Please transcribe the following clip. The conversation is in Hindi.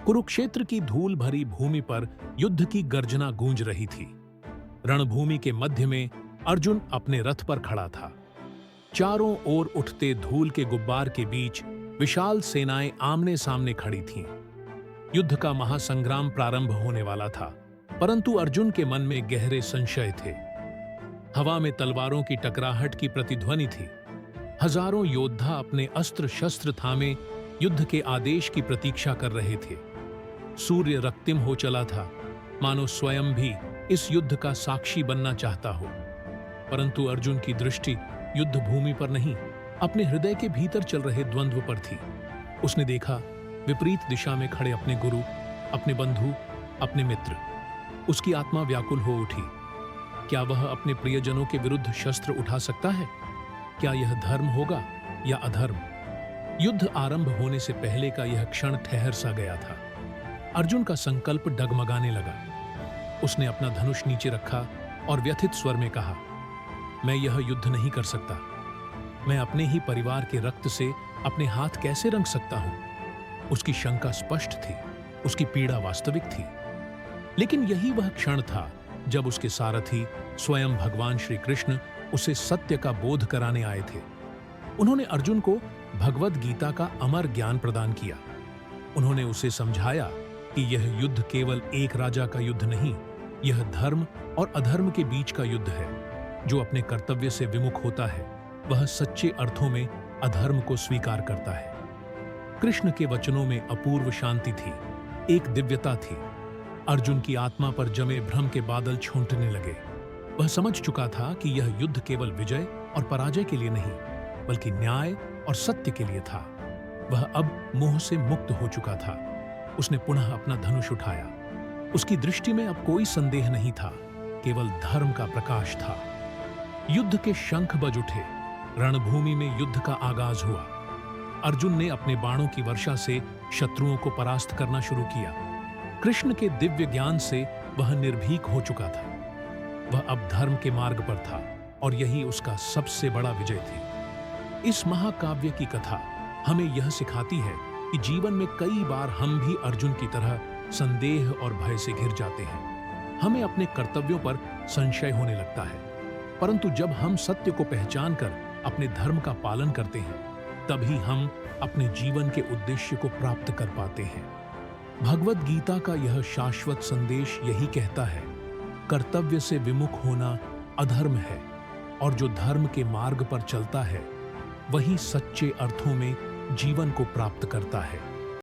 कुरुक्षेत्र की धूल भरी भूमि पर युद्ध की गर्जना गूंज रही थी। रणभूमि के मध्य में अर्जुन अपने रथ पर खड़ा था। चारों ओर उठते धूल के गुब्बार के बीच विशाल सेनाएं आमने सामने खड़ी थीं। युद्ध का महासंग्राम प्रारंभ होने वाला था, परंतु अर्जुन के मन में गहरे संशय थे। हवा में तलवारों की टकराहट की प्रतिध्वनि थी। हजारों योद्धा अपने अस्त्र शस्त्र थामे युद्ध के आदेश की प्रतीक्षा कर रहे थे। सूर्य रक्तिम हो चला था, मानो स्वयं भी इस युद्ध का साक्षी बनना चाहता हो। परंतु अर्जुन की दृष्टि युद्ध भूमि पर नहीं, अपने हृदय के भीतर चल रहे द्वंद्व पर थी। उसने देखा विपरीत दिशा में खड़े अपने गुरु, अपने बंधु, अपने मित्र। उसकी आत्मा व्याकुल हो उठी। क्या वह अपने प्रियजनों के विरुद्ध शस्त्र उठा सकता है? क्या यह धर्म होगा या अधर्म? युद्ध आरंभ होने से पहले का यह क्षण ठहर सा गया था। अर्जुन का संकल्प डगमगाने लगा। उसने अपना धनुष नीचे रखा और व्यथित स्वर में कहा, मैं यह युद्ध नहीं कर सकता। मैं अपने ही परिवार के रक्त से अपने हाथ कैसे रंग सकता हूं? उसकी शंका स्पष्ट थी, उसकी पीड़ा वास्तविक थी। लेकिन यही वह क्षण था जब उसके सारथी स्वयं भगवान श्री कृष्ण उसे सत्य का बोध कराने आए थे। उन्होंने अर्जुन को भगवद गीता का अमर ज्ञान प्रदान किया। उन्होंने उसे समझाया कि यह युद्ध केवल एक राजा का युद्ध नहीं, यह धर्म और अधर्म के बीच का युद्ध है। जो अपने कर्तव्य से विमुख होता है, वह सच्चे अर्थों में अधर्म को स्वीकार करता है। कृष्ण के वचनों में अपूर्व शांति थी, एक दिव्यता थी। अर्जुन की आत्मा पर जमे भ्रम के बादल छूटने लगे। वह समझ चुका था कि यह युद्ध केवल विजय और पराजय के लिए नहीं, बल्कि न्याय और सत्य के लिए था। वह अब मोह से मुक्त हो चुका था। उसने पुनः अपना धनुष उठाया। उसकी दृष्टि में अब कोई संदेह नहीं था, केवल धर्म का प्रकाश था। युद्ध के शंख बज उठे। रणभूमि में युद्ध का आगाज हुआ। अर्जुन ने अपने बाणों की वर्षा से शत्रुओं को परास्त करना शुरू किया। कृष्ण के दिव्य ज्ञान से वह निर्भीक हो चुका था। वह अब धर्म के मार्ग पर था और यही उसका सबसे बड़ा विजय थी। इस महाकाव्य की कथा हमें यह सिखाती है कि जीवन में कई बार हम भी अर्जुन की तरह संदेह और भय से घिर जाते हैं। हमें अपने कर्तव्यों पर संशय होने लगता है, परंतु जब हम सत्य को पहचान कर अपने धर्म का पालन करते हैं, तभी हम अपने जीवन के उद्देश्य को प्राप्त कर पाते हैं। भगवद गीता का यह शाश्वत संदेश यही कहता है, कर्तव्य से विमुख होना अधर्म है और जो धर्म के मार्ग पर चलता है, वही सच्चे अर्थों में जीवन को प्राप्त करता है।